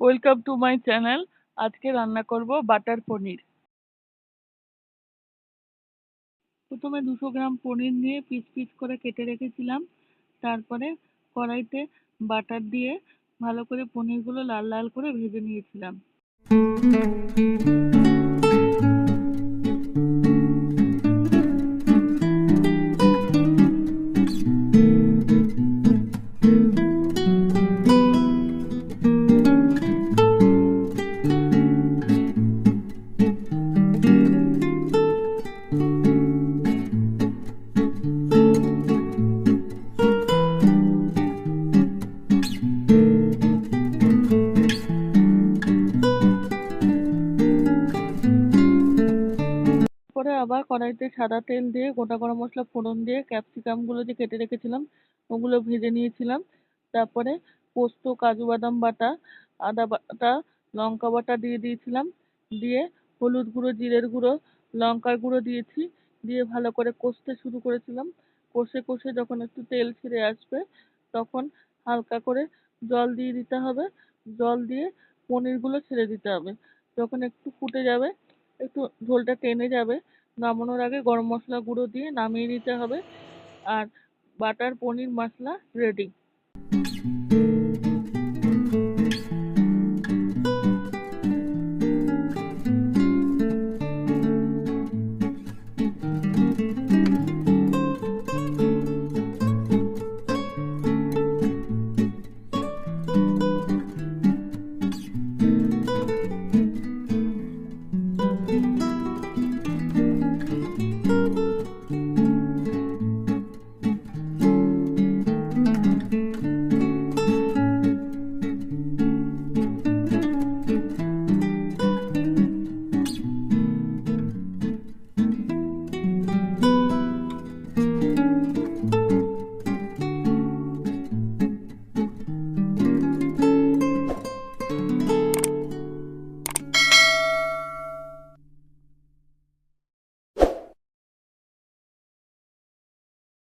Welcome to my channel. আজকে রান্না করব বাটার পনির। প্রথমে 200 গ্রাম পনির নিয়ে পিস পিস করে কেটে রেখেছিলাম। তারপরে কড়াইতে বাটার দিয়ে ভালো করে পনিরগুলো লাল লাল করে ভেজে নিয়েছিলাম। পরে আবার কড়াইতে সাদা তেল দিয়ে গোটা গরম মশলা ফোড়ন দিয়ে ক্যাপসিকাম গুলো যে কেটে রেখেছিলাম ওগুলো ভেজে নিয়েছিলাম। তারপরে পোস্ত, কাজু বাদাম বাটা, আদা বাটা, লঙ্কা বাটা দিয়ে দিয়েছিলাম। দিয়ে হলুদ গুঁড়ো, জিরের গুঁড়ো, লঙ্কার গুঁড়ো দিয়েছি। দিয়ে ভালো করে কষতে শুরু করেছিলাম। কষে কষে যখন একটু তেল ছেড়ে আসবে তখন হালকা করে জল দিয়ে দিতে হবে। জল দিয়ে পনিরগুলো ছেড়ে দিতে হবে। যখন একটু ফুটে যাবে, একটু ঝোলটা টেনে যাবে, নামানোর আগে গরম মশলা গুঁড়ো দিয়ে নামিয়ে নিতে হবে। আর বাটার পনির মশলা রেডি।